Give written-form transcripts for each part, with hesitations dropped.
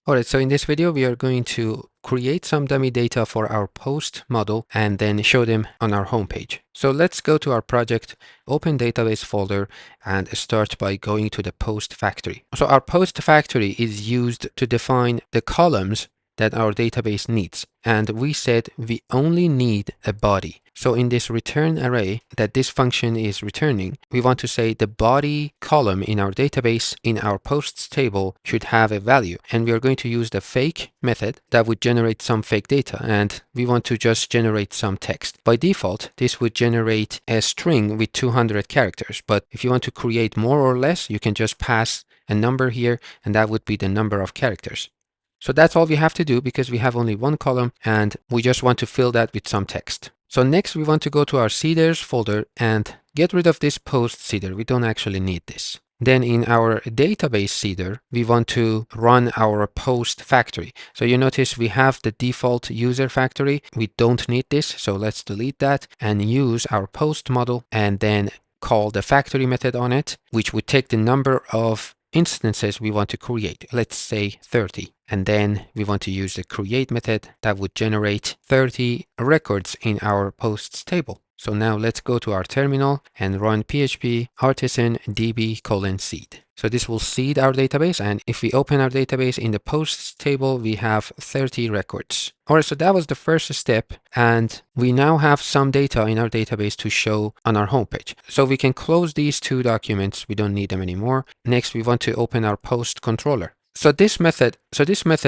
Alright, so in this video, we are going to create some dummy data for our post model and then show them on our homepage. So let's go to our project, open database folder, and start by going to the post factory. So our post factory is used to define the columns that our database needs. And we said we only need a body. So in this return array that this function is returning, we want to say the body column in our database in our posts table should have a value. And we are going to use the fake method that would generate some fake data. And we want to just generate some text. By default, this would generate a string with 200 characters. But if you want to create more or less, you can just pass a number here, and that would be the number of characters. So that's all we have to do because we have only one column and we just want to fill that with some text. So next we want to go to our seeders folder and get rid of this post seeder. We don't actually need this. Then in our database seeder, we want to run our post factory. So you notice we have the default user factory. We don't need this. So let's delete that and use our post model and then call the factory method on it, which would take the number of instances we want to create. Let's say 30. And then we want to use the create method that would generate 30 records in our posts table. So now let's go to our terminal and run php artisan db:/seed. So this will seed our database. And if we open our database in the posts table, we have 30 records. All right, so that was the first step. And we now have some data in our database to show on our homepage. So we can close these two documents. We don't need them anymore. Next, we want to open our post controller. So this method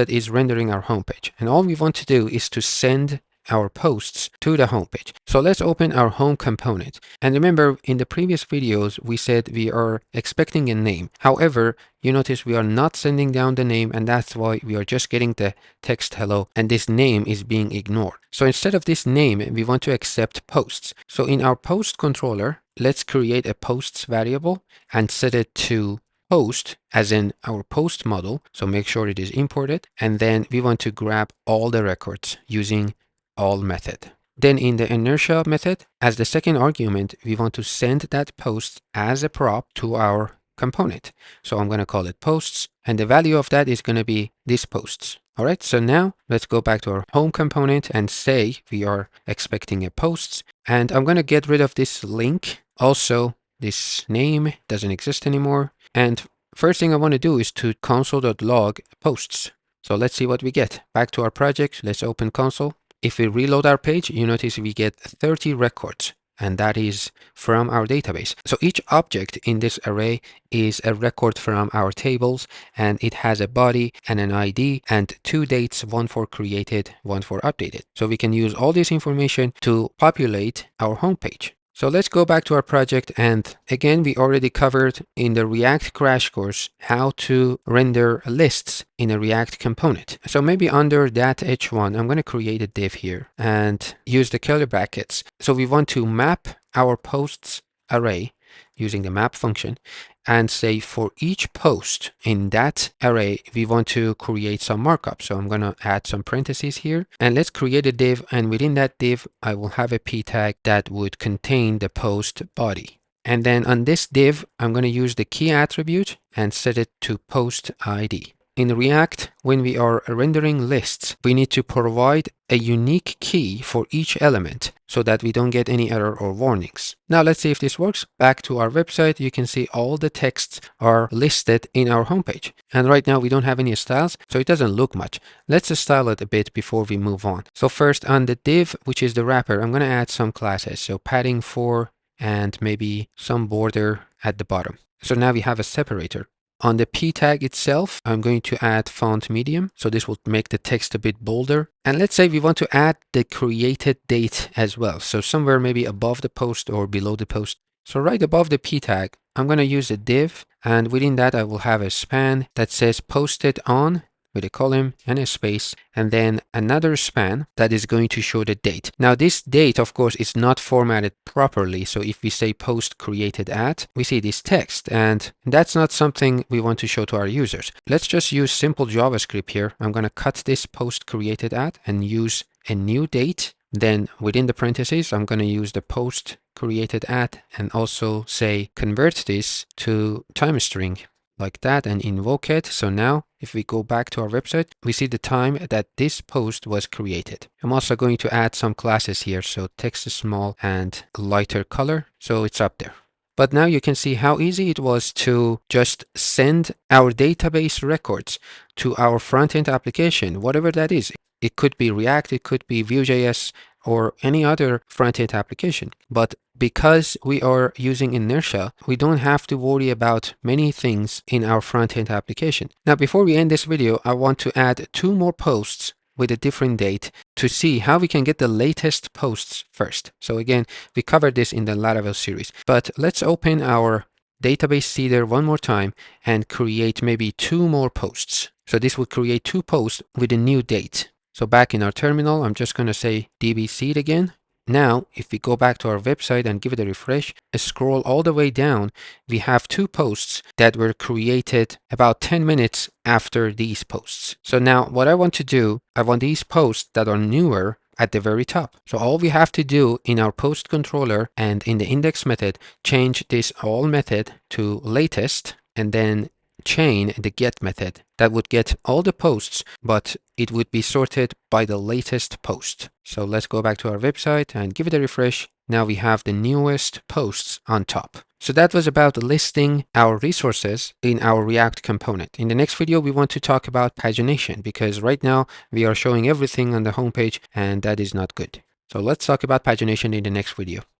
is rendering our homepage. And all we want to do is to send our posts to the homepage. So let's open our home component. And remember, in the previous videos, we said we are expecting a name. However, you notice we are not sending down the name, and that's why we are just getting the text hello, and this name is being ignored. So instead of this name, we want to accept posts. So in our post controller, let's create a posts variable and set it to post, as in our post model. So make sure it is imported. And then we want to grab all the records using all method. Then in the inertia method, as the second argument, we want to send that post as a prop to our component. So I'm going to call it posts, and the value of that is going to be this posts. All right, so now let's go back to our home component and say we are expecting a posts, and I'm going to get rid of this link. Also, this name doesn't exist anymore. And first thing I want to do is to console.log posts. So let's see what we get. Back to our project, let's open console. If we reload our page, you notice we get 30 records, and that is from our database. So each object in this array is a record from our tables, and it has a body and an ID and two dates, one for created, one for updated. So we can use all this information to populate our homepage. So let's go back to our project, and again, we already covered in the React crash course how to render lists in a React component. So maybe under that h1, I'm going to create a div here and use the curly brackets. So we want to map our posts array using the map function and say for each post in that array, we want to create some markup. So I'm going to add some parentheses here, and let's create a div. And within that div, I will have a p tag that would contain the post body. And then on this div, I'm going to use the key attribute and set it to post ID. In React, when we are rendering lists, we need to provide a unique key for each element so that we don't get any error or warnings. Now let's see if this works. Back to our website, you can see all the texts are listed in our homepage. And right now we don't have any styles, so it doesn't look much. Let's style it a bit before we move on. So first on the div, which is the wrapper, I'm going to add some classes. So padding 4 and maybe some border at the bottom. So now we have a separator. On the p tag itself, I'm going to add font medium. So this will make the text a bit bolder. And let's say we want to add the created date as well. So somewhere maybe above the post or below the post. So right above the p tag, I'm going to use a div. And within that, I will have a span that says posted on with a column and a space, and then another span that is going to show the date. Now this date, of course, is not formatted properly. So if we say post created at, we see this text, and that's not something we want to show to our users. Let's just use simple JavaScript here. I'm going to cut this post created at and use a new date. Then within the parentheses, I'm going to use the post created at and also say convert this to time string like that and invoke it. So now If we go back to our website, we see the time that this post was created. I'm also going to add some classes here. So text is small and lighter color. So it's up there. But now you can see how easy it was to just send our database records to our front-end application, whatever that is. It could be React, it could be Vue.js, or any other front-end application. But because we are using Inertia, we don't have to worry about many things in our front-end application. Now, before we end this video, I want to add 2 more posts with a different date to see how we can get the latest posts first. So again, we covered this in the Laravel series, but let's open our database seeder one more time and create maybe 2 more posts. So this will create 2 posts with a new date. So back in our terminal, I'm just going to say db seed again. Now, if we go back to our website and give it a refresh, scroll all the way down, we have 2 posts that were created about 10 minutes after these posts. So now what I want to do, I want these posts that are newer at the very top. So all we have to do in our post controller and in the index method, change this all method to latest and then chain the get method. That would get all the posts, but it would be sorted by the latest post. So let's go back to our website and give it a refresh. Now we have the newest posts on top. So that was about listing our resources in our React component. In the next video, we want to talk about pagination because right now we are showing everything on the homepage and that is not good. So let's talk about pagination in the next video.